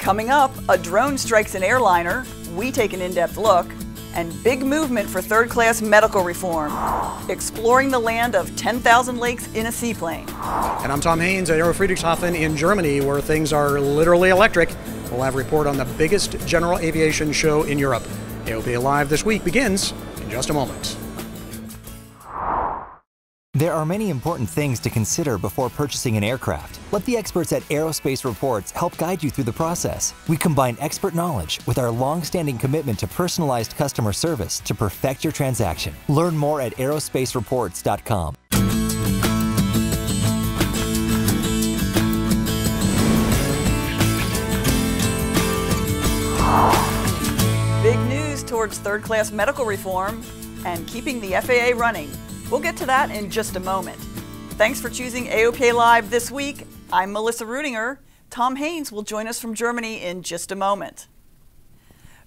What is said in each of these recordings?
Coming up, a drone strikes an airliner, we take an in-depth look, and big movement for third-class medical reform, exploring the land of 10,000 lakes in a seaplane. And I'm Tom Haynes at Aero Friedrichshafen in Germany, where things are literally electric. We'll have a report on the biggest general aviation show in Europe. AOPA Live this week begins in just a moment. There are many important things to consider before purchasing an aircraft. Let the experts at Aerospace Reports help guide you through the process. We combine expert knowledge with our long-standing commitment to personalized customer service to perfect your transaction. Learn more at aerospacereports.com. Big news towards third-class medical reform and keeping the FAA running. We'll get to that in just a moment. Thanks for choosing AOPA Live this week. I'm Melissa Rudinger. Tom Haynes will join us from Germany in just a moment.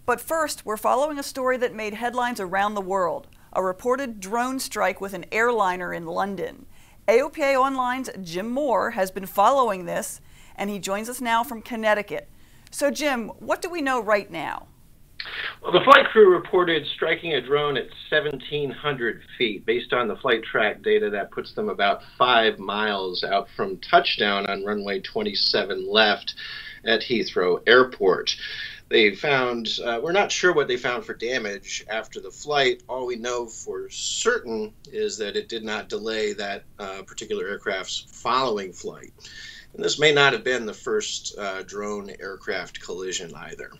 But first, we're following a story that made headlines around the world, a reported drone strike with an airliner in London. AOPA Online's Jim Moore has been following this, and he joins us now from Connecticut. So Jim, what do we know right now? Well, the flight crew reported striking a drone at 1,700 feet. Based on the flight track data, that puts them about 5 miles out from touchdown on runway 27 left at Heathrow Airport. They found, we're not sure what they found for damage after the flight. All we know for certain is that it did not delay that particular aircraft's following flight. And this may not have been the first drone aircraft collision either.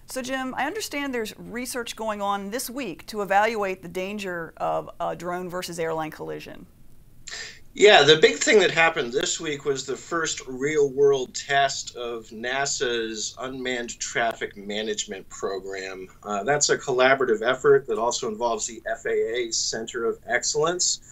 So Jim, I understand there's research going on this week to evaluate the danger of a drone versus airline collision. Yeah, the big thing that happened this week was the first real-world test of NASA's Unmanned Traffic Management Program. That's a collaborative effort that also involves the FAA Center of Excellence.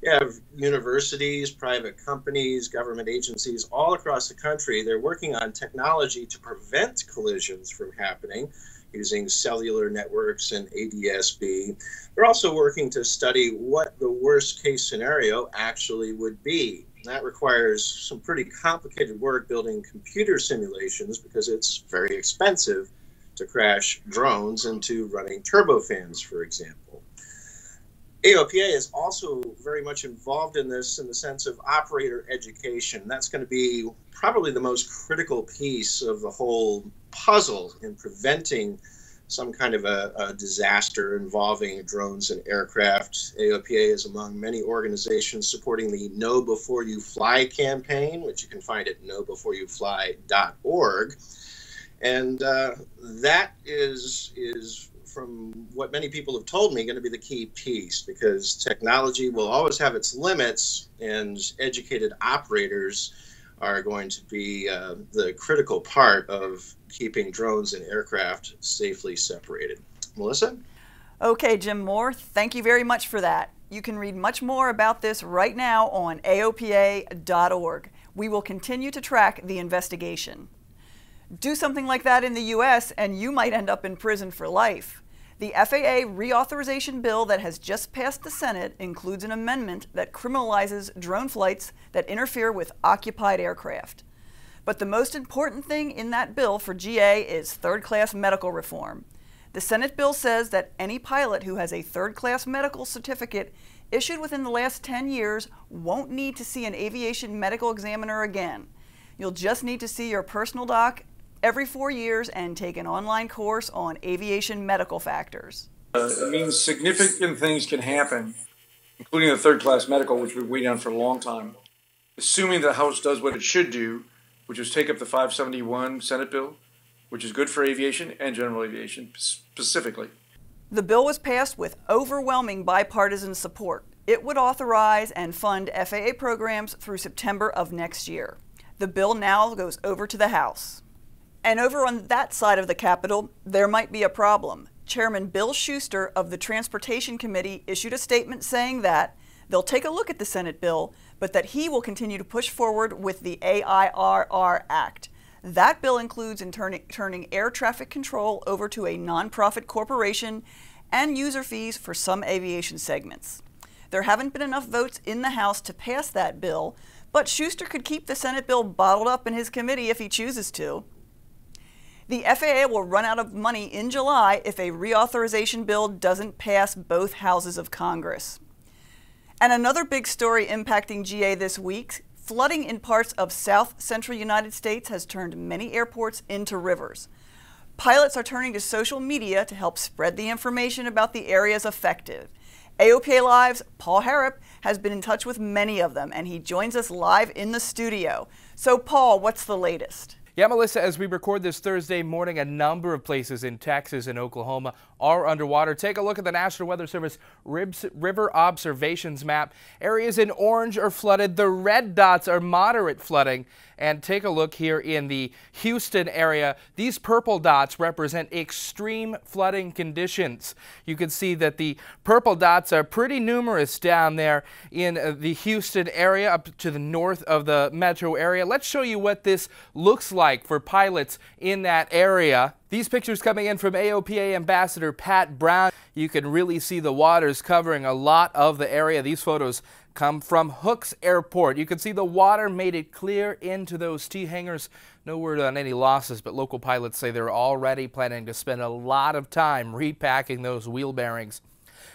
You have universities, private companies, government agencies all across the country. They're working on technology to prevent collisions from happening using cellular networks and ADS-B. They're also working to study what the worst case scenario actually would be. That requires some pretty complicated work building computer simulations because it's very expensive to crash drones into running turbofans, for example. AOPA is also very much involved in this in the sense of operator education. That's going to be probably the most critical piece of the whole puzzle in preventing some kind of a disaster involving drones and aircraft. AOPA is among many organizations supporting the Know Before You Fly campaign, which you can find at knowbeforeyoufly.org. And that is from what many people have told me, going to be the key piece, because technology will always have its limits, and educated operators are going to be the critical part of keeping drones and aircraft safely separated. Melissa? Okay, Jim Moore, thank you very much for that. You can read much more about this right now on AOPA.org. We will continue to track the investigation. Do something like that in the U.S. and you might end up in prison for life. The FAA reauthorization bill that has just passed the Senate includes an amendment that criminalizes drone flights that interfere with occupied aircraft. But the most important thing in that bill for GA is third-class medical reform. The Senate bill says that any pilot who has a third-class medical certificate issued within the last 10 years won't need to see an aviation medical examiner again. You'll just need to see your personal doc every 4 years and take an online course on aviation medical factors. It means significant things can happen, including the third-class medical, which we've waited on for a long time. Assuming the House does what it should do, which is take up the 571 Senate bill, which is good for aviation and general aviation specifically. The bill was passed with overwhelming bipartisan support. It would authorize and fund FAA programs through September of next year. The bill now goes over to the House. And over on that side of the Capitol, there might be a problem. Chairman Bill Schuster of the Transportation Committee issued a statement saying that they'll take a look at the Senate bill, but that he will continue to push forward with the AIRR Act. That bill includes turning air traffic control over to a nonprofit corporation and user fees for some aviation segments. There haven't been enough votes in the House to pass that bill, but Schuster could keep the Senate bill bottled up in his committee if he chooses to. The FAA will run out of money in July if a reauthorization bill doesn't pass both houses of Congress. And another big story impacting GA this week, flooding in parts of south central United States has turned many airports into rivers. Pilots are turning to social media to help spread the information about the areas affected. AOPA Live's Paul Harrop has been in touch with many of them, and he joins us live in the studio. So, Paul, what's the latest? Yeah, Melissa, as we record this Thursday morning, a number of places in Texas and Oklahoma are underwater. Take a look at the National Weather Service river observations map. Areas in orange are flooded. The red dots are moderate flooding. And take a look here in the Houston area. These purple dots represent extreme flooding conditions. You can see that the purple dots are pretty numerous down there in the Houston area up to the north of the metro area. Let's show you what this looks like for pilots in that area. These pictures coming in from AOPA Ambassador Pat Brown. You can really see the waters covering a lot of the area. These photos come from Hooks Airport. You can see the water made it clear into those T-hangars. No word on any losses, but local pilots say they're already planning to spend a lot of time repacking those wheel bearings.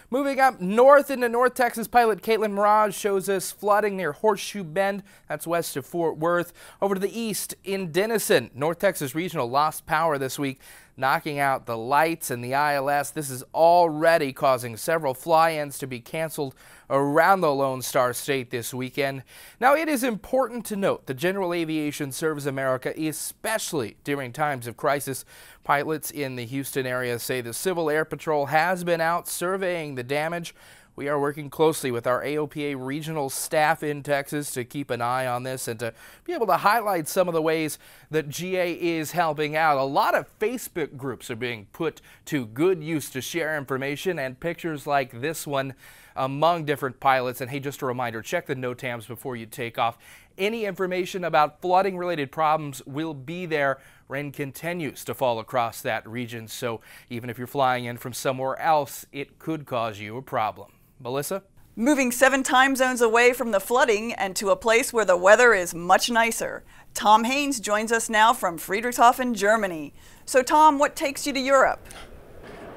Moving up north into North Texas, pilot Caitlin Mirage shows us flooding near Horseshoe Bend. That's west of Fort Worth. Over to the east in Denison, North Texas Regional lost power this week, knocking out the lights and the ILS. This is already causing several fly-ins to be canceled around the Lone Star State this weekend. Now, it is important to note that general aviation serves America, especially during times of crisis. Pilots in the Houston area say the Civil Air Patrol has been out surveying the damage. We are working closely with our AOPA regional staff in Texas to keep an eye on this and to be able to highlight some of the ways that GA is helping out. A lot of Facebook groups are being put to good use to share information and pictures like this one among different pilots. And hey, just a reminder, check the NOTAMs before you take off. Any information about flooding related problems will be there. Rain continues to fall across that region, so even if you're flying in from somewhere else, it could cause you a problem. Melissa? Moving 7 time zones away from the flooding and to a place where the weather is much nicer. Tom Haynes joins us now from Friedrichshafen, Germany. So Tom, what takes you to Europe?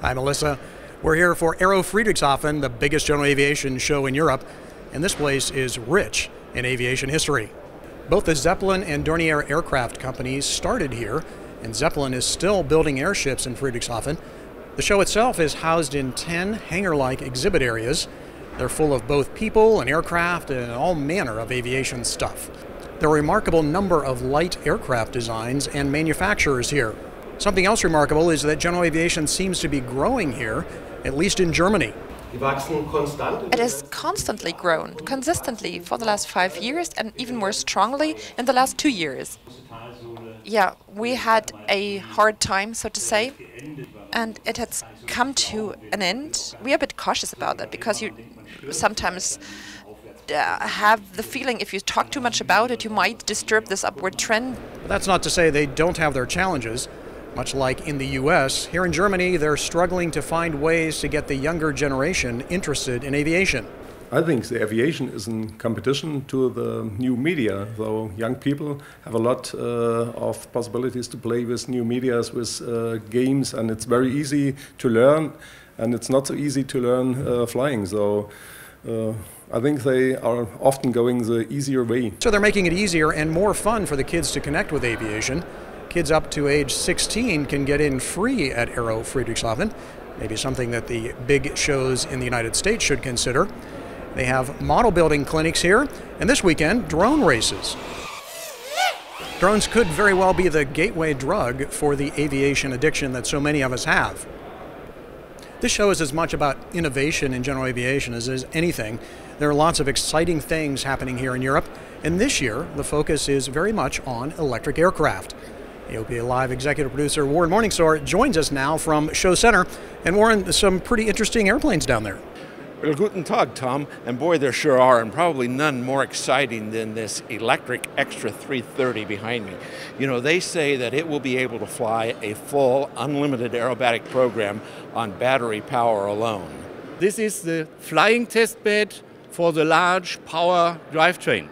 Hi, Melissa. We're here for Aero Friedrichshafen, the biggest general aviation show in Europe, and this place is rich in aviation history. Both the Zeppelin and Dornier aircraft companies started here, and Zeppelin is still building airships in Friedrichshafen. The show itself is housed in 10 hangar-like exhibit areas. They're full of both people and aircraft and all manner of aviation stuff. There are a remarkable number of light aircraft designs and manufacturers here. Something else remarkable is that general aviation seems to be growing here, at least in Germany. It has constantly grown, consistently for the last 5 years and even more strongly in the last 2 years. Yeah, we had a hard time, so to say, and it has come to an end. We are a bit cautious about that because you sometimes have the feeling if you talk too much about it, you might disturb this upward trend. But that's not to say they don't have their challenges. Much like in the US, here in Germany, they're struggling to find ways to get the younger generation interested in aviation. I think the aviation is in competition to the new media, though young people have a lot of possibilities to play with new medias, with games, and it's very easy to learn, and it's not so easy to learn flying. So I think they are often going the easier way. So they're making it easier and more fun for the kids to connect with aviation. Kids up to age 16 can get in free at Aero Friedrichshafen, maybe something that the big shows in the United States should consider. They have model building clinics here, and this weekend, drone races. Drones could very well be the gateway drug for the aviation addiction that so many of us have. This show is as much about innovation in general aviation as is anything. There are lots of exciting things happening here in Europe, and this year the focus is very much on electric aircraft. AOPA Live executive producer Warren Morningstar joins us now from Show Center. And Warren, some pretty interesting airplanes down there. Well, guten Tag, Tom. And boy, there sure are, and probably none more exciting than this electric Extra 330 behind me. You know, they say that it will be able to fly a full, unlimited aerobatic program on battery power alone. This is the flying test bed for the large power drivetrain.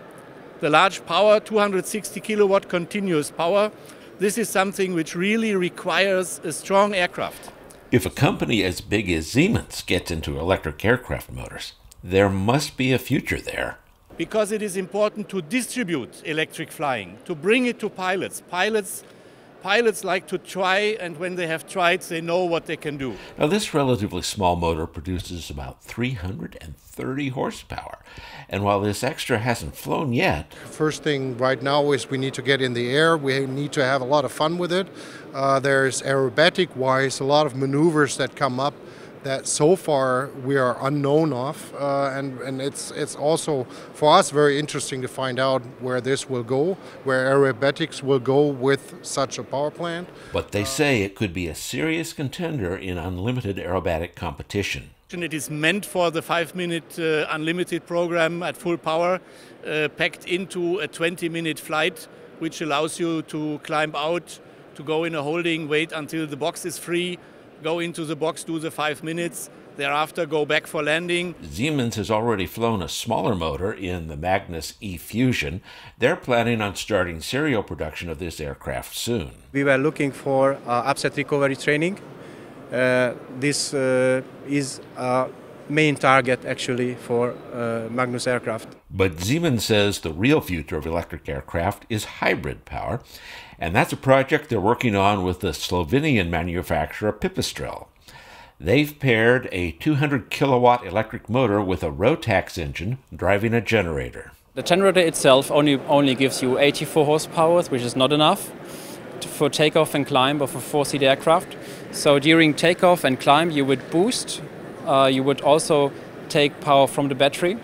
The large power, 260 kilowatt continuous power, this is something which really requires a strong aircraft. If a company as big as Siemens gets into electric aircraft motors, there must be a future there. Because it is important to distribute electric flying, to bring it to pilots. Pilots like to try, and when they have tried, they know what they can do. Now, this relatively small motor produces about 330 horsepower. And while this extra hasn't flown yet... First thing right now is we need to get in the air. We need to have a lot of fun with it. There's aerobatic-wise a lot of maneuvers that come up that so far we are unknown of, and it's also for us very interesting to find out where this will go, where aerobatics will go with such a power plant. But they say it could be a serious contender in unlimited aerobatic competition. It is meant for the 5-minute unlimited program at full power, packed into a 20-minute flight, which allows you to climb out, to go in a holding, wait until the box is free, go into the box, do the 5 minutes, thereafter go back for landing. Siemens has already flown a smaller motor in the Magnus E-Fusion. They're planning on starting serial production of this aircraft soon. We were looking for upset recovery training. This is a main target actually for Magnus aircraft. But Siemens says the real future of electric aircraft is hybrid power, and that's a project they're working on with the Slovenian manufacturer Pipistrel. They've paired a 200 kilowatt electric motor with a Rotax engine driving a generator. The generator itself only gives you 84 horsepower, which is not enough for takeoff and climb of a 4-seat aircraft. So during takeoff and climb you would boost, you would also take power from the battery,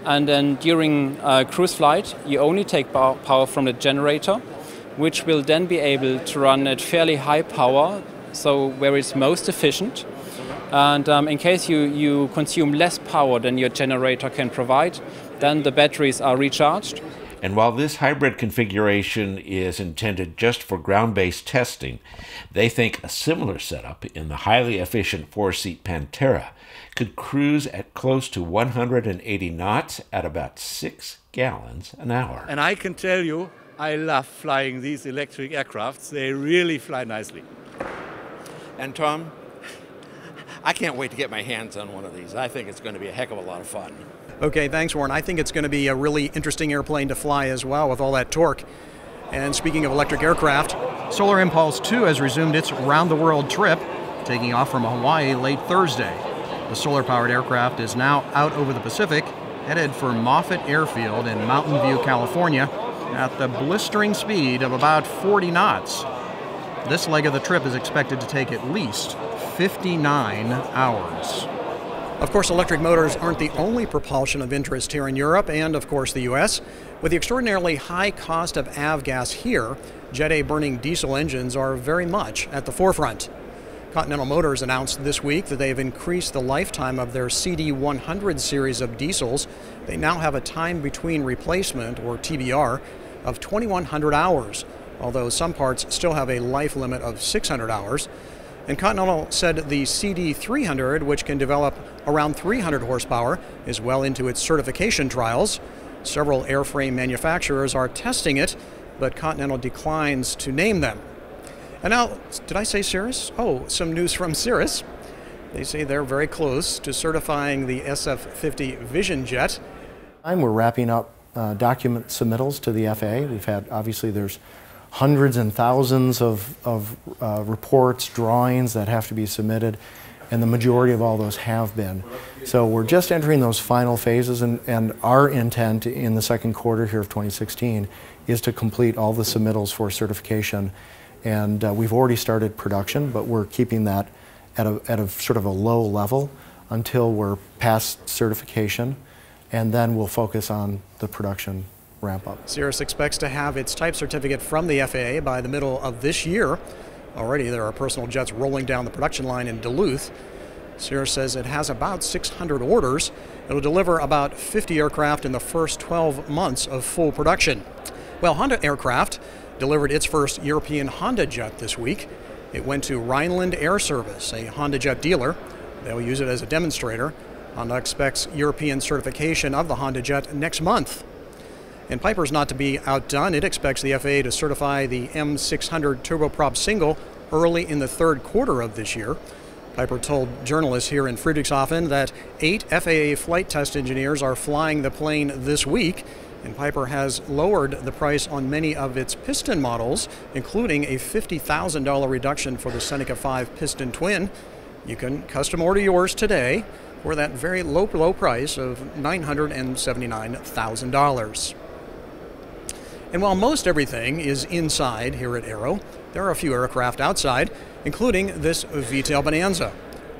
and then during cruise flight you only take power from the generator, which will then be able to run at fairly high power, so where it's most efficient. And in case you consume less power than your generator can provide, then the batteries are recharged. And while this hybrid configuration is intended just for ground-based testing, they think a similar setup in the highly efficient 4-seat Pantera could cruise at close to 180 knots at about 6 gallons an hour. And I can tell you, I love flying these electric aircrafts. They really fly nicely. And Tom, I can't wait to get my hands on one of these. I think it's going to be a heck of a lot of fun. Okay, thanks, Warren. I think it's going to be a really interesting airplane to fly as well with all that torque. And speaking of electric aircraft, Solar Impulse 2 has resumed its round-the-world trip, taking off from Hawaii late Thursday. The solar-powered aircraft is now out over the Pacific, headed for Moffett Airfield in Mountain View, California, at the blistering speed of about 40 knots. This leg of the trip is expected to take at least 59 hours. Of course, electric motors aren't the only propulsion of interest here in Europe and, of course, the U.S. With the extraordinarily high cost of avgas here, Jet A burning diesel engines are very much at the forefront. Continental Motors announced this week that they've increased the lifetime of their CD100 series of diesels. They now have a time between replacement, or TBR, of 2,100 hours, although some parts still have a life limit of 600 hours. And Continental said the CD300, which can develop around 300 horsepower, is well into its certification trials. Several airframe manufacturers are testing it, but Continental declines to name them. And now, did I say Cirrus? Oh, some news from Cirrus. They say they're very close to certifying the SF-50 Vision jet. We're wrapping up document submittals to the FAA. We've had, obviously, there's hundreds and thousands of reports, drawings that have to be submitted, and the majority of all those have been. So we're just entering those final phases, and our intent in the second quarter here of 2016 is to complete all the submittals for certification. And we've already started production, but we're keeping that at a sort of a low level until we're past certification, and then we'll focus on the production ramp up. Cirrus expects to have its type certificate from the FAA by the middle of this year. Already there are personal jets rolling down the production line in Duluth. Cirrus says it has about 600 orders. It'll deliver about 50 aircraft in the first 12 months of full production. Well, Honda Aircraft delivered its first European Honda jet this week. It went to Rhineland Air Service, a Honda jet dealer. They'll use it as a demonstrator. Honda expects European certification of the Honda jet next month. And Piper's not to be outdone. It expects the FAA to certify the M600 turboprop single early in the third quarter of this year. Piper told journalists here in Friedrichshafen that 8 FAA flight test engineers are flying the plane this week, and Piper has lowered the price on many of its piston models, including a $50,000 reduction for the Seneca 5 piston twin. You can custom order yours today for that very low price of $979,000. And while most everything is inside here at Aero, there are a few aircraft outside, including this VTOL Bonanza,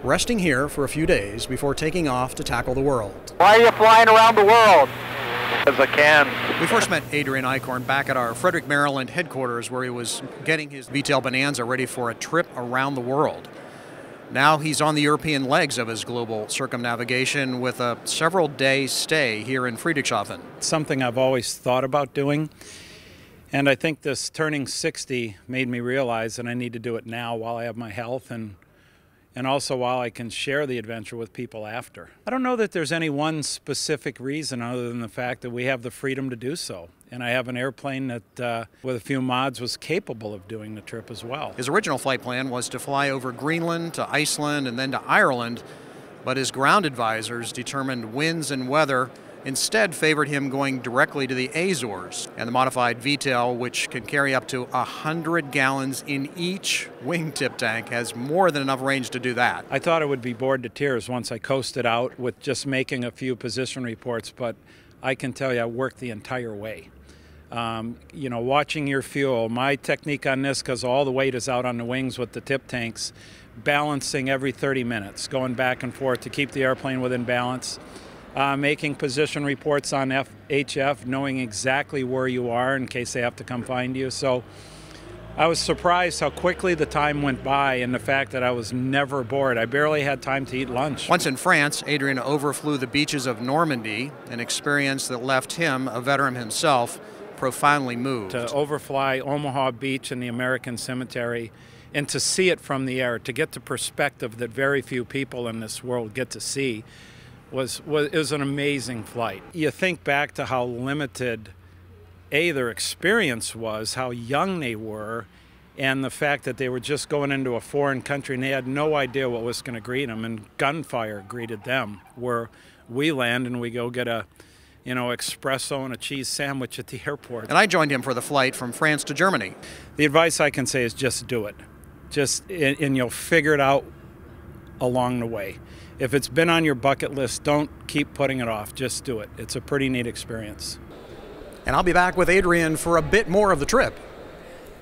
resting here for a few days before taking off to tackle the world. Why are you flying around the world? As I can. We first met Adrian Eichhorn back at our Frederick, Maryland headquarters, where he was getting his VTOL Bonanza ready for a trip around the world. Now he's on the European legs of his global circumnavigation with a several-day stay here in Friedrichshafen. Something I've always thought about doing, and I think this turning 60 made me realize that I need to do it now while I have my health and also while I can share the adventure with people after. I don't know that there's any one specific reason other than the fact that we have the freedom to do so. And I have an airplane that, with a few mods, was capable of doing the trip as well. His original flight plan was to fly over Greenland to Iceland and then to Ireland, but his ground advisors determined winds and weather instead favored him going directly to the Azores. And the modified VTOL, which can carry up to 100 gallons in each wingtip tank, has more than enough range to do that. I thought I would be bored to tears once I coasted out with just making a few position reports, but I can tell you I worked the entire way. You know, watching your fuel, my technique on this, because all the weight is out on the wings with the tip tanks, balancing every 30 minutes, going back and forth to keep the airplane within balance. Making position reports on HF, knowing exactly where you are in case they have to come find you. So I was surprised how quickly the time went by and the fact that I was never bored. I barely had time to eat lunch. Once in France, Adrian overflew the beaches of Normandy, an experience that left him, a veteran himself, profoundly moved. To overfly Omaha Beach and the American Cemetery and to see it from the air, to get the perspective that very few people in this world get to see, was an amazing flight. You think back to how limited their experience was, how young they were, and the fact that they were just going into a foreign country and they had no idea what was going to greet them, and gunfire greeted them, where we land and we go get a espresso and a cheese sandwich at the airport. And I joined him for the flight from France to Germany. The advice I can say is just do it. And you'll figure it out along the way. If it's been on your bucket list, don't keep putting it off. Just do it. It's a pretty neat experience. And I'll be back with Adrian for a bit more of the trip.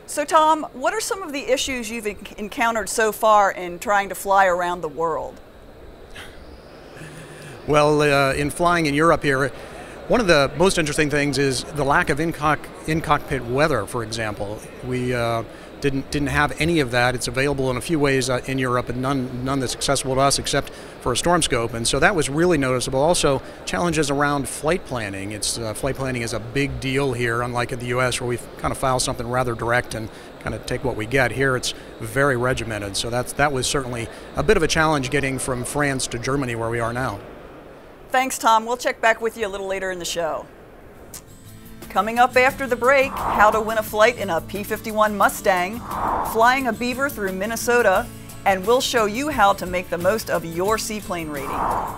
So Tom, what are some of the issues you've encountered so far in trying to fly around the world? Well, in flying in Europe here, one of the most interesting things is the lack of in-cockpit weather, for example. We didn't have any of that. It's available in a few ways in Europe, and none that's accessible to us except for a storm scope. And so that was really noticeable. Also, challenges around flight planning. Flight planning is a big deal here, unlike in the U.S. where we kind of file something rather direct and kind of take what we get. Here it's very regimented. So that was certainly a bit of a challenge getting from France to Germany where we are now. Thanks, Tom. We'll check back with you a little later in the show. Coming up after the break, how to win a flight in a P-51 Mustang, flying a Beaver through Minnesota, and we'll show you how to make the most of your seaplane rating.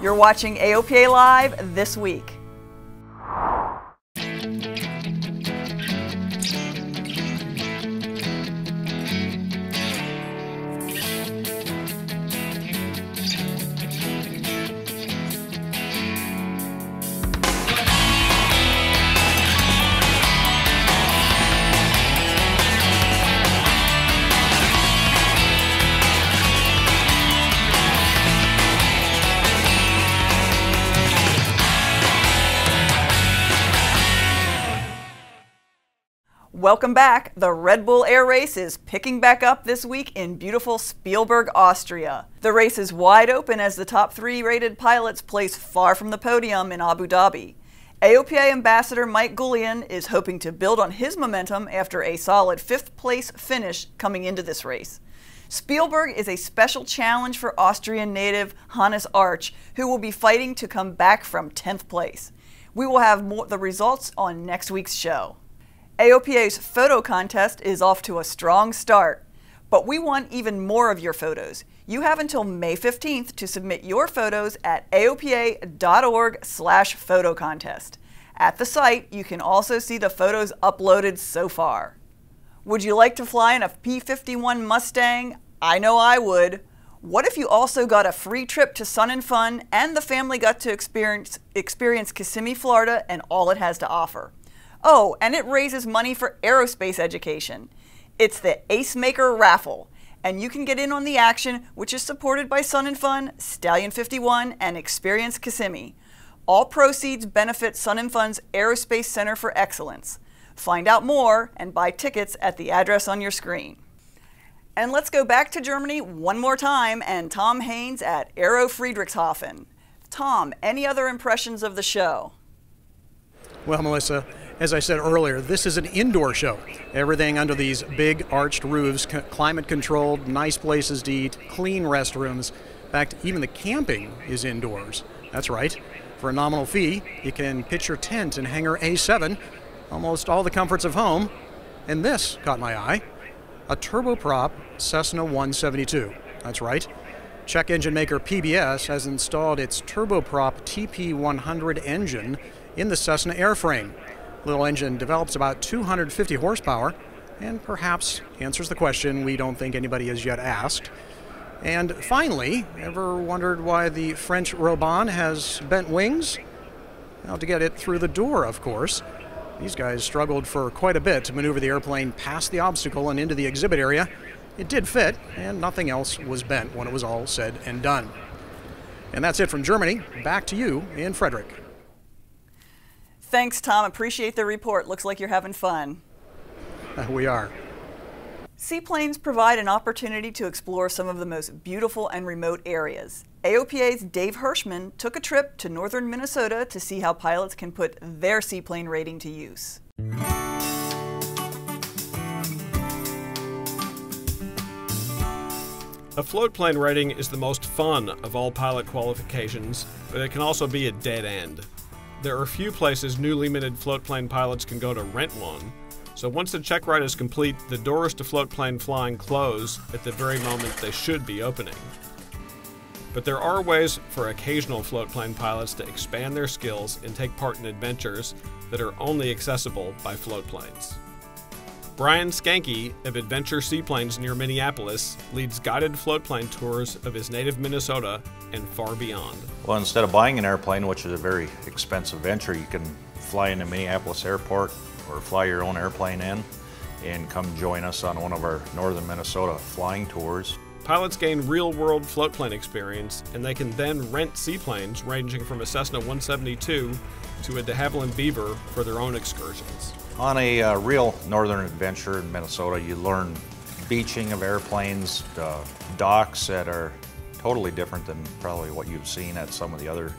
You're watching AOPA Live this week. Welcome back. The Red Bull Air Race is picking back up this week in beautiful Spielberg, Austria. The race is wide open as the top 3 rated pilots place far from the podium in Abu Dhabi. AOPA Ambassador Mike Goulian is hoping to build on his momentum after a solid 5th place finish coming into this race. Spielberg is a special challenge for Austrian native Hannes Arch, who will be fighting to come back from 10th place. We will have the results on next week's show. AOPA's photo contest is off to a strong start, but we want even more of your photos. You have until May 15th to submit your photos at aopa.org/photo contest. At the site, you can also see the photos uploaded so far. Would you like to fly in a P-51 Mustang? I know I would. What if you also got a free trip to Sun and Fun and the family got to experience Kissimmee, Florida and all it has to offer? Oh, and it raises money for aerospace education. It's the Ace Maker Raffle, and you can get in on the action, which is supported by Sun and Fun, Stallion 51, and Experience Kissimmee. All proceeds benefit Sun and Fun's Aerospace Center for Excellence. Find out more and buy tickets at the address on your screen. And let's go back to Germany one more time and Tom Haynes at Aero Friedrichshafen. Tom, any other impressions of the show? Well, Melissa, as I said earlier, this is an indoor show. Everything under these big arched roofs, climate controlled, nice places to eat, clean restrooms. In fact, even the camping is indoors. That's right. For a nominal fee, you can pitch your tent in hangar A7, almost all the comforts of home. And this caught my eye, a turboprop Cessna 172. That's right. Czech engine maker PBS has installed its turboprop TP100 engine in the Cessna airframe. Little engine develops about 250 horsepower and perhaps answers the question we don't think anybody has yet asked. And finally, ever wondered why the French Robin has bent wings? Well, to get it through the door, of course. These guys struggled for quite a bit to maneuver the airplane past the obstacle and into the exhibit area. It did fit, and nothing else was bent when it was all said and done. And that's it from Germany. Back to you in Frederick. Thanks, Tom. Appreciate the report. Looks like you're having fun. We are. Seaplanes provide an opportunity to explore some of the most beautiful and remote areas. AOPA's Dave Hirschman took a trip to northern Minnesota to see how pilots can put their seaplane rating to use. A float plane rating is the most fun of all pilot qualifications, but it can also be a dead end. There are few places newly minted float plane pilots can go to rent one, so once the check ride is complete, the doors to float plane flying close at the very moment they should be opening. But there are ways for occasional float plane pilots to expand their skills and take part in adventures that are only accessible by float planes. Brian Skanke of Adventure Seaplanes near Minneapolis leads guided float plane tours of his native Minnesota and far beyond. Well, instead of buying an airplane, which is a very expensive venture, you can fly into Minneapolis Airport or fly your own airplane in and come join us on one of our northern Minnesota flying tours. Pilots gain real-world float plane experience, and they can then rent seaplanes ranging from a Cessna 172 to a de Havilland Beaver for their own excursions. On a real northern adventure in Minnesota, you learn beaching of airplanes, docks that are totally different than probably what you've seen at some of the other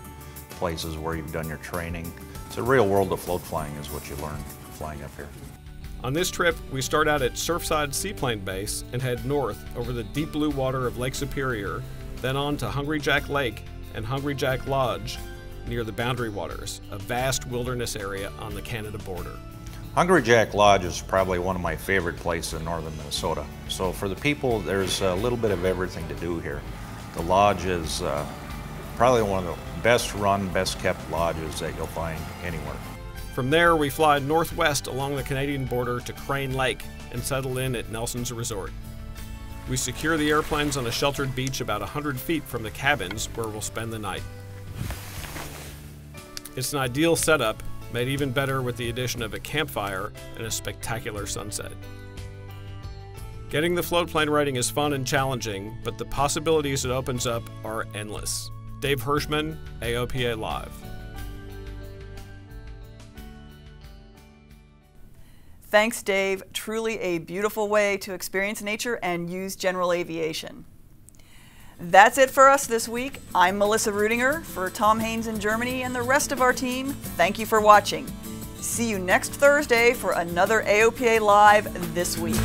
places where you've done your training. It's a real world of float flying is what you learn flying up here. On this trip, we start out at Surfside Seaplane Base and head north over the deep blue water of Lake Superior, then on to Hungry Jack Lake and Hungry Jack Lodge near the Boundary Waters, a vast wilderness area on the Canada border. Hungry Jack Lodge is probably one of my favorite places in northern Minnesota. So for the people, there's a little bit of everything to do here. The lodge is probably one of the best run, best kept lodges that you'll find anywhere. From there, we fly northwest along the Canadian border to Crane Lake and settle in at Nelson's Resort. We secure the airplanes on a sheltered beach about 100 feet from the cabins where we'll spend the night. It's an ideal setup, made even better with the addition of a campfire and a spectacular sunset. Getting the float plane rating is fun and challenging, but the possibilities it opens up are endless. Dave Hirschman, AOPA Live. Thanks, Dave. Truly a beautiful way to experience nature and use general aviation. That's it for us this week. I'm Melissa Rudinger. For Tom Haynes in Germany and the rest of our team, thank you for watching. See you next Thursday for another AOPA Live This Week.